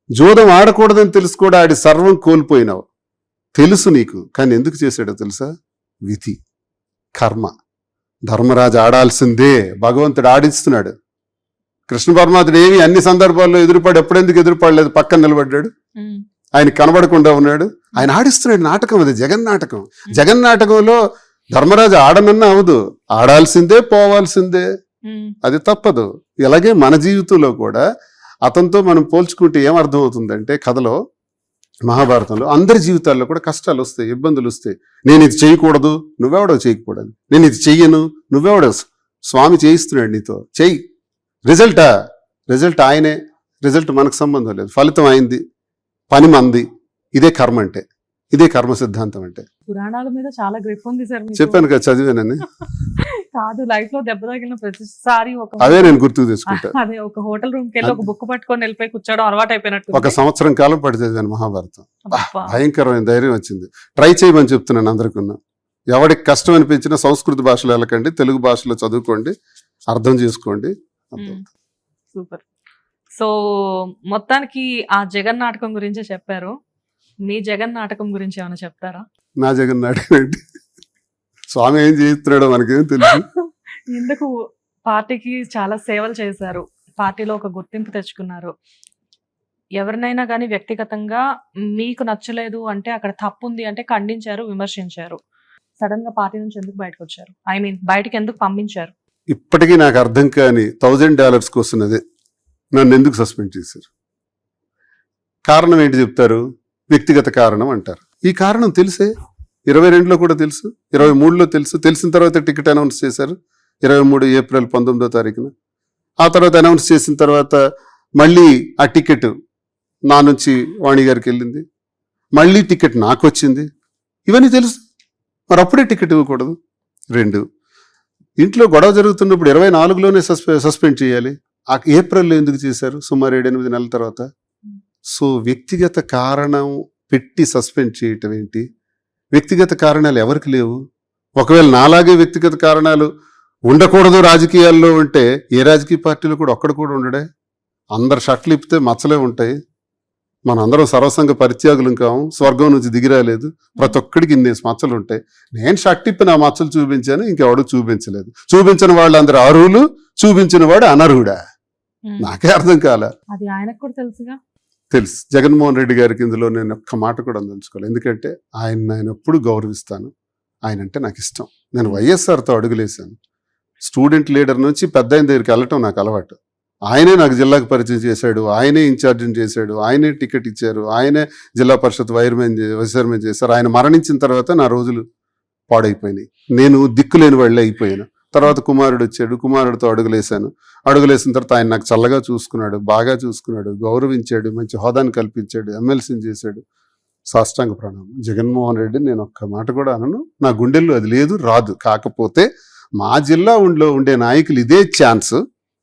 జూదం ఆడకూడదని తెలుసు కూడా ఆడి సర్వం కోల్పోయినావు, తెలుసు నీకు, కానీ ఎందుకు చేశాడో తెలుసా? విధి, కర్మ. ధర్మరాజు ఆడాల్సిందే, భగవంతుడు ఆడిస్తున్నాడు. కృష్ణ పరమాత్ముడు ఏమి అన్ని సందర్భాల్లో ఎదురుపడి ఎప్పుడెందుకు ఎదురుపడలేదు, పక్కన నిలబడ్డాడు, ఆయన కనబడకుండా ఉన్నాడు, ఆయన ఆడిస్తున్నాడు. నాటకం అది, జగన్నాటకం. జగన్నాటకంలో ధర్మరాజు ఆడనన్నా అవదు, ఆడాల్సిందే, పోవాల్సిందే, అది తప్పదు. ఇలాగే మన జీవితంలో కూడా అతనితో మనం పోల్చుకుంటే ఏమర్థం అవుతుందంటే, కథలో మహాభారతంలో అందరి జీవితాల్లో కూడా కష్టాలు వస్తాయి, ఇబ్బందులు వస్తాయి. నేను ఇది చేయకూడదు, నువ్వెవడో చేయకూడదు, నేను ఇది చెయ్యను, నువ్వెవడో, స్వామి చేయిస్తున్నాడు నీతో, చెయ్యి, రిజల్ట్ ఆయనే, రిజల్ట్ మనకు సంబంధం లేదు, ఫలితం అయింది, పని మంది. ఇదే కర్మ అంటే, ఇదే కర్మ సిద్ధాంతం అంటే. పురాణాల మీద చాలా గ్రిప్ ఉంది సార్. చెప్పాను కదా, చదివానని. కాదు, లైఫ్ లో దెబ్బ తగిలిన ప్రతిసారి అదే నేను గుర్తుకు తెచ్చుకుంటా. అదే ఒక హోటల్ రూమ్ కి వెళ్ళి ఒక బుక్ పట్టుకొని వెళ్ళిపోయి కూర్చోవడం అలవాటు అయిపోయినట్టు. 1 సంవత్సరం కాలం పడి చదివాను మహాభారతం. భయంకరమైన ధైర్యం వచ్చింది. ట్రై చేయమని చెప్తున్నాను అందరికీ. ఎవరికి కష్టం అనిపించినా సంస్కృత భాషలో వెళ్ళకండి, తెలుగు భాషలో చదువుకోండి, అర్థం చేసుకోండి. సూపర్. సో మొత్తానికి ఆ జగన్ నాటకం గురించే చెప్పారు. మీ జగన్ నాటకం గురించి ఏమైనా చెప్తారా? నా జగన్ నాటకం ఏంటి, స్వామి ఏం చేస్తున్నాడో మనకేం తెలుసు. ఎందుకు పార్టీకి చాలా సేవలు చేశారు, పార్టీలో ఒక గుర్తింపు తెచ్చుకున్నారు. ఎవరినైనా కానీ వ్యక్తిగతంగా మీకు నచ్చలేదు అంటే, అక్కడ తప్పు ఉంది అంటే ఖండించారు, విమర్శించారు. సడన్ గా పార్టీ నుంచి ఎందుకు బయటకు వచ్చారు? ఐ మీన్ బయటకు ఎందుకు పంపించారు? ఇప్పటికీ నాకు అర్థం కాని $1000 వస్తున్నది, నన్ను ఎందుకు సస్పెండ్ చేశారు? కారణం ఏంటి చెప్తారు? వ్యక్తిగత కారణం అంటారు. ఈ కారణం తెలిసే 22లో కూడా తెలుసు, 23లో తెలుసు. తెలిసిన తర్వాత టికెట్ అనౌన్స్ చేశారు 23 ఏప్రిల్ 19వ తారీఖున. ఆ తర్వాత అనౌన్స్ చేసిన తర్వాత మళ్ళీ ఆ టికెట్ నా నుంచి వాణి గారికి వెళ్ళింది, మళ్ళీ టికెట్ నాకు వచ్చింది. ఇవన్నీ తెలుసు, మరి అప్పుడే టికెట్ ఇవ్వకూడదు. 2, ఇంట్లో గొడవ జరుగుతున్నప్పుడు 24లోనే సస్పెండ్ చేయాలి. ఆ ఏప్రిల్లో ఎందుకు చేశారు? సుమారు 7-8 నెలల తర్వాత. సో వ్యక్తిగత కారణం పెట్టి సస్పెండ్ చేయటం ఏంటి? వ్యక్తిగత కారణాలు ఎవరికి లేవు? ఒకవేళ నాలాగే వ్యక్తిగత కారణాలు ఉండకూడదు రాజకీయాల్లో ఉంటే ఏ రాజకీయ పార్టీలో కూడా ఒక్కడ కూడా ఉండడే. అందరు షర్ట్లు ఇప్పితే మచ్చలే ఉంటాయి. మనం అందరం సర్వసంగ పరిత్యాగులు కాము, స్వర్గం నుంచి దిగిరాలేదు. ప్రతి ఒక్కడికి ఇన్ని మచ్చలు ఉంటాయి. నేను షర్ట్ ఇప్పి నా మచ్చలు చూపించాను, ఇంకెవడు చూపించలేదు. చూపించిన వాళ్ళు అందరు అర్హులు, చూపించిన వాడు అనర్హుడా? నాకే అర్థం కాలే. అది ఆయనకు కూడా తెలుసుగా. తెలుసు. జగన్మోహన్ రెడ్డి గారికి ఇందులో నేను ఒక్క మాట కూడా అందించుకోవాలి. ఎందుకంటే ఆయన ఎప్పుడు గౌరవిస్తాను, ఆయన అంటే నాకు ఇష్టం. నేను వైఎస్ఆర్తో అడుగులేశాను. స్టూడెంట్ లీడర్ నుంచి పెద్ద ఆయన దగ్గరికి వెళ్ళటం నాకు అలవాటు. ఆయనే నాకు జిల్లాకు పరిచయం చేశాడు, ఆయనే ఇన్ఛార్జిని చేశాడు, ఆయనే టికెట్ ఇచ్చారు, ఆయనే జిల్లా పరిషత్ వైస్ చైర్మన్ చేశారు. ఆయన మరణించిన తర్వాత నా రోజులు పాడైపోయినాయి. నేను దిక్కులేని వాళ్ళే అయిపోయాను. తర్వాత కుమారుడు వచ్చాడు, కుమారుడితో అడుగులేశాను. అడుగులేసిన తర్వాత ఆయన నాకు చల్లగా చూసుకున్నాడు, బాగా చూసుకున్నాడు, గౌరవించాడు, మంచి హోదాను కల్పించాడు, ఎమ్మెల్సీని చేశాడు. సాష్టాంగ ప్రణామం. జగన్మోహన్ రెడ్డి నేను ఒక్క మాట కూడా అనను, నా గుండెల్లో అది లేదు, రాదు. కాకపోతే మా జిల్లా ఉండే నాయకులు ఇదే ఛాన్స్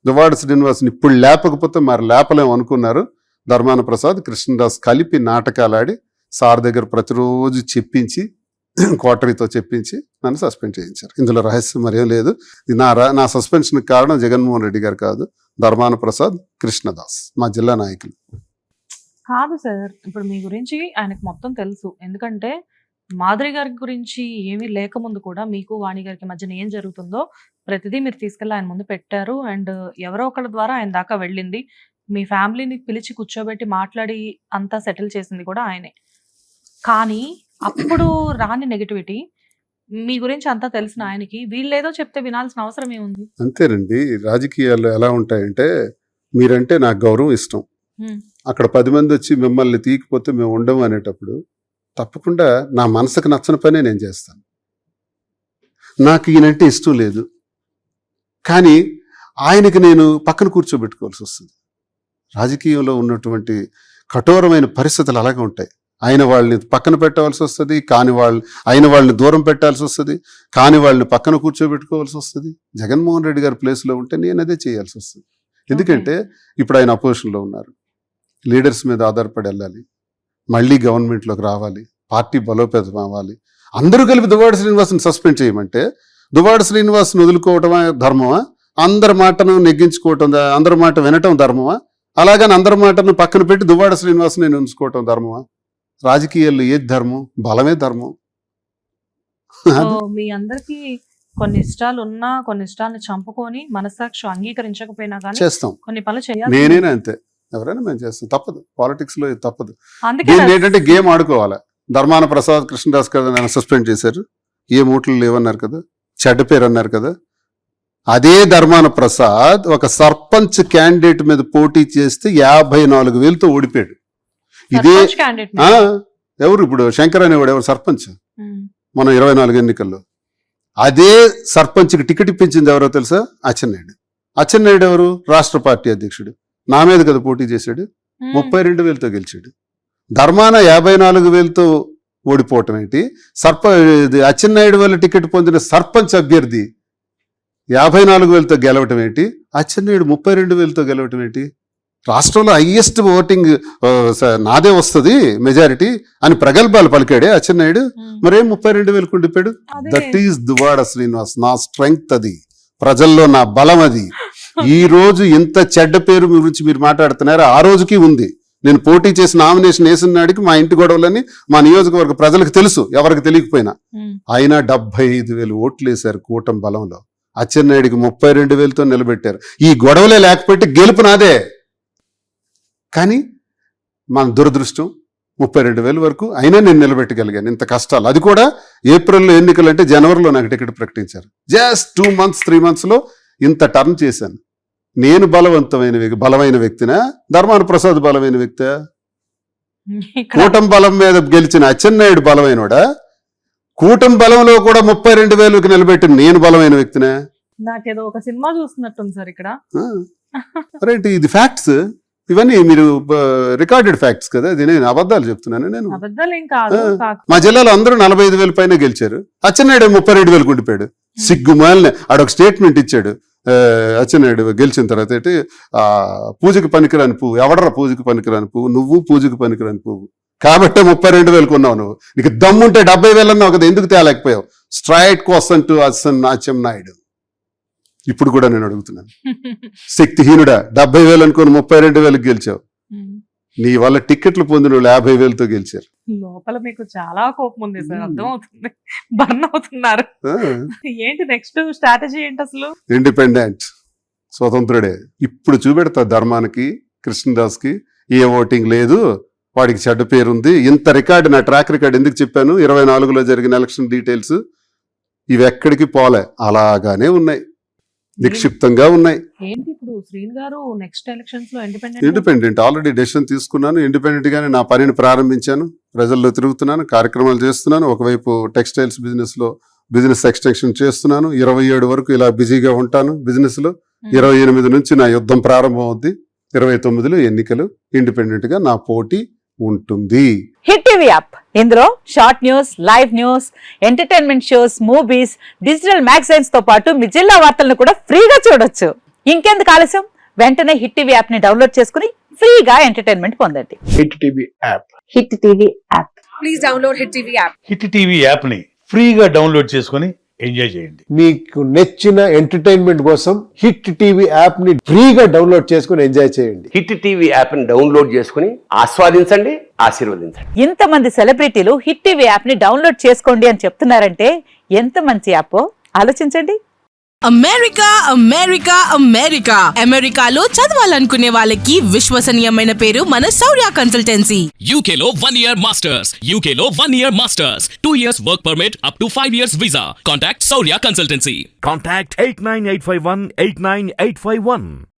దువ్వాడ శ్రీనివాస్ని ఇప్పుడు లేపకపోతే మరి లేపలేం అనుకున్నారు. ధర్మాన ప్రసాద్, కృష్ణదాస్ కలిపి నాటకాలు ఆడి సార్ దగ్గర ప్రతిరోజు చెప్పించి, క్వార్టరీతో చెప్పించి నన్ను సస్పెండ్ చేయించారు. ఇందులో రహస్యం మరేం లేదు. నా సస్పెన్షన్కి కారణం జగన్మోహన్ రెడ్డి గారు కాదు, ధర్మాన ప్రసాద్, కృష్ణదాస్, మా జిల్లా నాయకులు. కాదు సార్, ఇప్పుడు మీ గురించి ఆయనకు మొత్తం తెలుసు. ఎందుకంటే మాధురి గారి గురించి ఏమీ లేకముందు కూడా మీకు వాణి గారికి మధ్యన ఏం జరుగుతుందో ప్రతిదీ మీరు తీసుకెళ్ళి ఆయన ముందు పెట్టారు. అండ్ ఎవరో ఒకళ్ళ ద్వారా ఆయన దాకా వెళ్ళింది. మీ ఫ్యామిలీని పిలిచి కూర్చోబెట్టి మాట్లాడి అంతా సెటిల్ చేసింది కూడా ఆయనే. కానీ అప్పుడు రాని నెగటివిటీ మీ గురించి అంతా తెలిసిన ఆయనకి వీళ్ళేదో చెప్తే వినాల్సిన అవసరం ఏముంది? అంతేనండి. రాజకీయాల్లో ఎలా ఉంటాయంటే, మీరంటే నాకు గౌరవం ఇష్టం, అక్కడ 10 మంది వచ్చి మిమ్మల్ని తీయకపోతే మేము ఉండము అనేటప్పుడు తప్పకుండా నా మనసుకు నచ్చని పనే నేను చేస్తాను. నాకు ఈయనంటే ఇష్టం లేదు, కానీ ఆయనకి నేను పక్కన కూర్చోబెట్టుకోవాల్సి వస్తుంది. రాజకీయంలో ఉన్నటువంటి కఠోరమైన పరిస్థితులు అలాగే ఉంటాయి. ఆయన వాళ్ళని పక్కన పెట్టవలసి వస్తుంది, కాని ఆయన వాళ్ళని దూరం పెట్టాల్సి వస్తుంది, కాని వాళ్ళని పక్కన కూర్చోబెట్టుకోవాల్సి వస్తుంది. జగన్మోహన్ రెడ్డి గారి ప్లేస్లో ఉంటే నేను అదే చేయాల్సి వస్తుంది. ఎందుకంటే ఇప్పుడు ఆయన అపోజిషన్లో ఉన్నారు, లీడర్స్ మీద ఆధారపడి వెళ్ళాలి, మళ్ళీ గవర్నమెంట్లోకి రావాలి, పార్టీ బలోపేతం అవ్వాలి. అందరూ కలిపి దువ్వాడ శ్రీనివాస్ని సస్పెండ్ చేయమంటే దువ్వాడ శ్రీనివాస్ని వదులుకోవటమా ధర్మమా? అందరి మాటను నెగ్గించుకోవటం, అందరి మాట వినటం ధర్మమా? అలాగని అందరి మాటను పక్కన పెట్టి దువ్వాడ శ్రీనివాస్ నేను ఉంచుకోవటం ధర్మమా? రాజకీయాల్లో ఏది ధర్మం? బలమే ధర్మం. సో మీ అందరికి కొన్ని ఇష్టాలు ఉన్నా కొన్ని ఇష్టాలను చంపుకొని మనస్సాక్షి అంగీకరించకపోయినా కానీ చేస్తాం. కొన్ని పనులు చేయాలి. నేనైనా అంతే, ఎవరైనా మేము చేస్తాం. తప్పదు, పాలిటిక్స్ లో ఇది తప్పదు. అందుకే దీన్ని ఏంటంటే గేమ్ ఆడుకోవాలి. ధర్మాన ప్రసాద్ కృష్ణదాస్ కదా నన్ను సస్పెండ్ చేశారు, ఏ మూటలు లేవన్నారు కదా, చెడ్డ పేరు అన్నారు కదా. అదే ధర్మాన ప్రసాద్ ఒక సర్పంచ్ క్యాండిడేట్ మీద పోటీ చేస్తే 54,000తో ఓడిపోయాడు. ఇదే సర్పంచ్ క్యాండిడేట్ ఆ ఎవరు ఇప్పుడు శంకర్ అనేవాడు ఎవరు సర్పంచ్ మన 24 ఎన్నికల్లో. అదే సర్పంచ్కి టికెట్ ఇప్పించింది ఎవరో తెలుసా? అచ్చెన్నాయుడు. అచ్చెన్నాయుడు ఎవరు? రాష్ట్ర పార్టీ అధ్యక్షుడు. నా మీద కదా పోటీ చేశాడు, 32,000తో గెలిచాడు. ధర్మాన 54,000తో ఓడిపోవటం ఏంటి? అచ్చెన్నాయుడు వల్ల టికెట్ పొందిన సర్పంచ్ అభ్యర్థి 54,000తో గెలవటం ఏంటి? అచ్చెన్నాయుడు 32,000తో గెలవటం ఏంటి? రాష్ట్రంలో హైయెస్ట్ ఓటింగ్ నాదే వస్తుంది మెజారిటీ అని ప్రగల్భాలు పలికాడే అచ్చెన్నాయుడు. మరేం 32,000 ఉండిపోయాడు? That is Duvvada Srinivas. నా స్ట్రెంగ్త్ అది, ప్రజల్లో నా బలం అది. ఈ రోజు ఇంత చెడ్డ పేరు గురించి మీరు మాట్లాడుతున్నారు, ఆ రోజుకి ఉంది. నేను పోటీ చేసి నామినేషన్ వేసిన నాడికి మా ఇంటి గొడవలని మా నియోజకవర్గ ప్రజలకు తెలుసు, ఎవరికి తెలియకపోయినా. అయినా 75,000 ఓట్లు వేశారు కూటమి బలంలో. అచ్చెన్నాయుడికి 32,000తో నిలబెట్టారు. ఈ గొడవలే లేకపోతే గెలుపు నాదే. కానీ మన దురదృష్టం 32,000 వరకు అయినా నేను నిలబెట్టగలిగాను. ఇంత కష్టాలు, అది కూడా ఏప్రిల్లో ఎన్నికలు అంటే జనవరిలో నాకు టికెట్ ప్రకటించారు. జస్ట్ 2 months 3 monthsలో ఇంత టర్న్ చేశాను. నేను బలమైన వ్యక్తినా? ధర్మాన ప్రసాద్ బలమైన వ్యక్తా? కూటమి బలం మీద గెలిచిన అచ్చెన్నాయుడు బలమైనోడా? కూటమి బలంలో కూడా 32,000కి నిలబెట్టిన నేను బలమైన వ్యక్తినా? నాకేదో ఒక సినిమా చూస్తున్నట్టుంది సార్ ఇక్కడ. రైట్, ఇది ఫ్యాక్ట్స్. ఇవన్నీ మీరు రికార్డెడ్ ఫ్యాక్ట్స్ కదా, ఇది నేను అబద్ధాలు చెప్తున్నాను. నేను అబద్ధాలు ఏం కాదు. మా జిల్లాలో అందరూ 45,000 పైన గెలిచారు. అచ్చెన్నాయుడు 32,000 ఉండిపోయాడు. సిగ్గుమాలిన ఆడొక స్టేట్మెంట్ ఇచ్చాడు అచ్చెన్నాయుడు గెలిచిన తర్వాత. ఏంటి పూజకి పనికిరాని పువ్వు, ఎవడరా పూజకి పనికిరాని పువ్వు? నువ్వు పూజకి పనికిరాని పువ్వు కాబట్టి 32,000 ఉన్నావు. నువ్వు నీకు దమ్ముంటే 70,000 అన్నావు కదా, ఎందుకు తేలేకపోయావు? Straight question to Atchannaidu. ఇప్పుడు కూడా నేను అడుగుతున్నాను, శక్తిహీనుడా, 70,000 అనుకుని 32,000కి గెలిచావు. నీ వల్ల టికెట్లు పొందిన వాళ్ళు 50,000తో గెలిచారు. లోపల మీకు చాలా కోపం ఉంది సార్, అర్థమవుతుంది. బర్న్ అవుతున్నారు. ఏంటి నెక్స్ట్ స్ట్రాటజీ ఏంటి అసలు? ఇండిపెండెంట్, స్వతంత్రుడే. ఇప్పుడు చూపెడతా ధర్మానికి, కృష్ణదాస్ కి ఏ ఓటింగ్ లేదు, వాడికి చెడ్డ పేరుంది. ఇంత రికార్డు, నా ట్రాక్ రికార్డ్ ఎందుకు చెప్పాను? 24లో జరిగిన ఎలక్షన్ డీటెయిల్స్ ఇవి ఎక్కడికి పోలే, అలాగానే ఉన్నాయి, నిక్షిప్తంగా ఉన్నాయి. ఏంటి ఇప్పుడు శ్రీన్ గారు నెక్స్ట్ ఎలక్షన్స్ లో ఇండిపెండెంట్ ఆల్రెడీ డెసిషన్ తీసుకున్నాను. ఇండిపెండెంట్ గానే నా పనిని ప్రారంభించాను. ప్రజల్లో తిరుగుతున్నాను, కార్యక్రమాలు చేస్తున్నాను. ఒకవైపు టెక్స్టైల్స్ బిజినెస్ ఎక్స్టెన్షన్ చేస్తున్నాను. 27 వరకు ఇలా బిజీగా ఉంటాను బిజినెస్ లో. 28 నుంచి నా యుద్ధం ప్రారంభం అవుద్ది. 29లో ఎన్నికలు. ఇండిపెండెంట్ గా నా పోటీ ఉంటుంది. హిట్ టీవీ యాప్, ఇందులో short news, live news, entertainment shows, movies, digital magazines తో పాటు మీ జిల్లా వార్తలను కూడా ఫ్రీగా చూడొచ్చు. ఇంకెందుకు ఆలస్యం, వెంటనే హిట్ టీవీ యాప్ ని డౌన్లోడ్ చేసుకుని ఫ్రీగా ఎంటర్టైన్మెంట్ పొందండి. Hit TV app. Hit TV app. Please download hit TV app. Hit TV app ని ఫ్రీగా డౌన్లోడ్ చేసుకొని ఎంజాయ్ చేయండి. మీకు నచ్చిన ఎంటర్టైన్మెంట్ కోసం హిట్ టీవీ యాప్ ని ఫ్రీగా డౌన్లోడ్ చేసుకుని ఎంజాయ్ చేయండి. హిట్ టీవీ యాప్ ని డౌన్లోడ్ చేసుకుని ఆస్వాదించండి, ఆశీర్వదించండి. ఇంతమంది సెలబ్రిటీలు హిట్ టీవీ యాప్ ని డౌన్లోడ్ చేసుకోండి అని చెప్తున్నారంటే ఎంత మంచి యాప్ ఆలోచించండి. అమెరికా అమెరికా అమెరికా అమెరికాలో చదవాలనుకునే వాళ్ళకి విశ్వసనీయమైన పేరు మన శౌర్య కన్సల్టెన్సీ. UK లో 1 year masters. UK లో 1 year masters. 2 years work permit up to 5 years visa. Contact Saurya Consultancy. Contact 89851 89851.